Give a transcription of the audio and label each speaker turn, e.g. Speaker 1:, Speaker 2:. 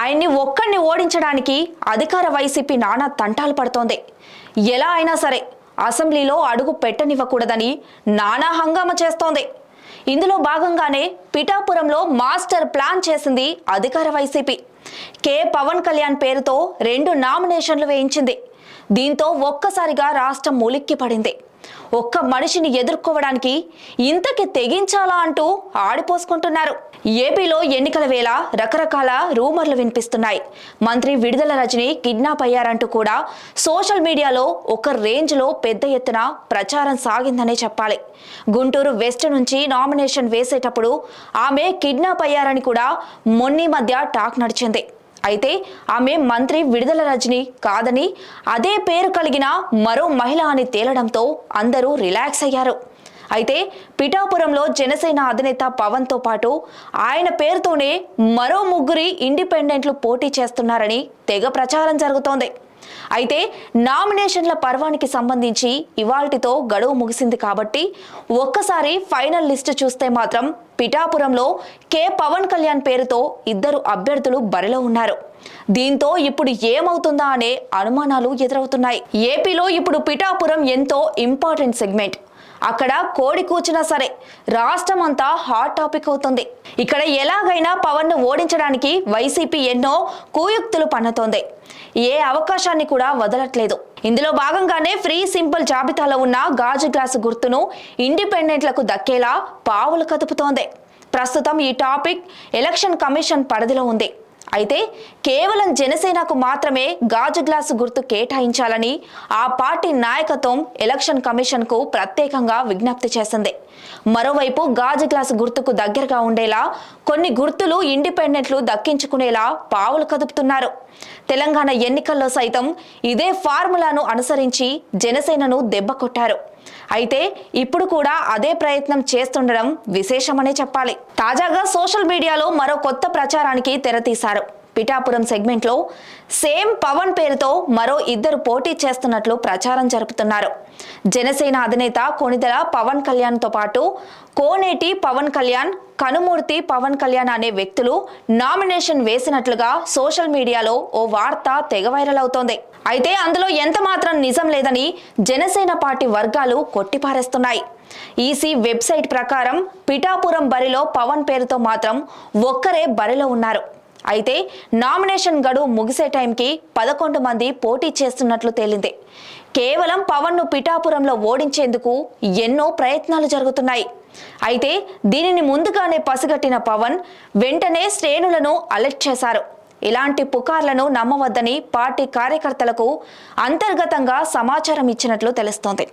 Speaker 1: ఆయన్ని ఒక్కడిని ఓడించడానికి అధికార వైసీపీ నానా తంటాలు పడుతోంది. ఎలా అయినా సరే అసెంబ్లీలో అడుగు పెట్టనివ్వకూడదని నానా హంగామా చేస్తోంది. ఇందులో భాగంగానే పిఠాపురంలో మాస్టర్ ప్లాన్ చేసింది అధికార వైసీపీ. పవన్ కళ్యాణ్ పేరుతో 2 నామినేషన్లు వేయించింది. దీంతో ఒక్కసారిగా రాష్ట్రం ఉలిక్కి పడింది. ఒక్క మనిషిని ఎదుర్కోవడానికి ఇంతకి తెగించాలా అంటూ ఆడిపోసుకుంటున్నారు. ఏపీలో ఎన్నికల వేళ రకరకాల రూమర్లు వినిపిస్తున్నాయి. మంత్రి విడుదల రజని కిడ్నాప్ అయ్యారంటూ కూడా సోషల్ మీడియాలో ఒక రేంజ్లో పెద్ద ఎత్తున ప్రచారం సాగిందనే చెప్పాలి. గుంటూరు వెస్ట్ నుంచి నామినేషన్ వేసేటప్పుడు ఆమె కిడ్నాప్ అయ్యారని కూడా మొన్నీ మధ్య టాక్ నడిచింది. అయితే ఆమె మంత్రి విడుదల రజని కాదని అదే పేరు కలిగిన మరో మహిళ అని తేలడంతో అందరూ రిలాక్స్ అయ్యారు. అయితే పిఠాపురంలో జనసేన అధినేత పవన్తో పాటు ఆయన పేరుతోనే మరో 3 ఇండిపెండెంట్లు పోటీ చేస్తున్నారని తెగ ప్రచారం జరుగుతోంది. అయితే నామినేషన్ల పర్వానికి సంబంధించి ఇవాల్టితో గడువు ముగిసింది కాబట్టి ఒక్కసారి ఫైనల్ లిస్టు చూస్తే మాత్రం పిఠాపురంలో పవన్ కళ్యాణ్ పేరుతో 2 అభ్యర్థులు బరిలో ఉన్నారు. దీంతో ఇప్పుడు ఏమవుతుందా అనే అనుమానాలు ఎదురవుతున్నాయి. ఏపీలో ఇప్పుడు పిఠాపురం ఎంతో ఇంపార్టెంట్ సెగ్మెంట్. అక్కడ కోడి కూచినా సరే రాష్ట్రం అంతా హాట్ టాపిక్ అవుతుంది. ఇక్కడ ఎలాగైనా పవన్ ను ఓడించడానికి వైసీపీ ఎన్నో కుయుక్తులు పన్నుతోంది. ఏ అవకాశాన్ని కూడా వదలట్లేదు. ఇందులో భాగంగానే ఫ్రీ సింపుల్ జాబితాలో ఉన్న గాజు గ్లాసు గుర్తును ఇండిపెండెంట్లకు దక్కేలా పావులు కదుపుతోంది. ప్రస్తుతం ఈ టాపిక్ ఎలక్షన్ కమిషన్ పరిధిలో ఉంది. అయితే కేవలం జనసేనకు మాత్రమే గాజు గ్లాసు గుర్తు కేటాయించాలని ఆ పార్టీ నాయకత్వం ఎలక్షన్ కమిషన్ కు ప్రత్యేకంగా విజ్ఞప్తి చేసింది. మరోవైపు గాజు గ్లాసు గుర్తుకు దగ్గరగా ఉండేలా కొన్ని గుర్తులు ఇండిపెండెంట్లు దక్కించుకునేలా పావులు కదుపుతున్నారు. తెలంగాణ ఎన్నికల్లో సైతం ఇదే ఫార్ములాను అనుసరించి జనసేనను దెబ్బ కొట్టారు. అయితే ఇప్పుడు కూడా అదే ప్రయత్నం చేస్తుండడం విశేషమనే చెప్పాలి. తాజాగా సోషల్ మీడియాలో మరో కొత్త ప్రచారానికి తెరతీశారు. పిఠాపురం సెగ్మెంట్లో సేమ్ పవన్ పేరుతో మరో 2 పోటీ చేస్తున్నట్లు ప్రచారం జరుపుతున్నారు. జనసేన అధినేత కొణిదెల పవన్ కళ్యాణ్తో పాటు కోనేటి పవన్ కళ్యాణ్, కనుమూర్తి పవన్ కళ్యాణ్ అనే వ్యక్తులు నామినేషన్ వేసినట్లుగా సోషల్ మీడియాలో ఓ వార్త తెగ వైరల్ అవుతోంది. అయితే అందులో ఎంత మాత్రం నిజం లేదని జనసేన పార్టీ వర్గాలు కొట్టిపారేస్తున్నాయి. ఈసీ వెబ్సైట్ ప్రకారం పిఠాపురం బరిలో పవన్ పేరుతో మాత్రం ఒక్కరే బరిలో ఉన్నారు. అయితే నామినేషన్ గడువు ముగిసే టైంకి 11 మంది పోటీ చేస్తున్నట్లు తేలింది. కేవలం పవన్ ను పిఠాపురంలో ఓడించేందుకు ఎన్నో ప్రయత్నాలు జరుగుతున్నాయి. అయితే దీనిని ముందుగానే పసిగట్టిన పవన్ వెంటనే శ్రేణులను అలర్ట్ చేశారు. ఇలాంటి పుకార్లను నమ్మవద్దని పార్టీ కార్యకర్తలకు అంతర్గతంగా సమాచారం ఇచ్చినట్లు తెలుస్తోంది.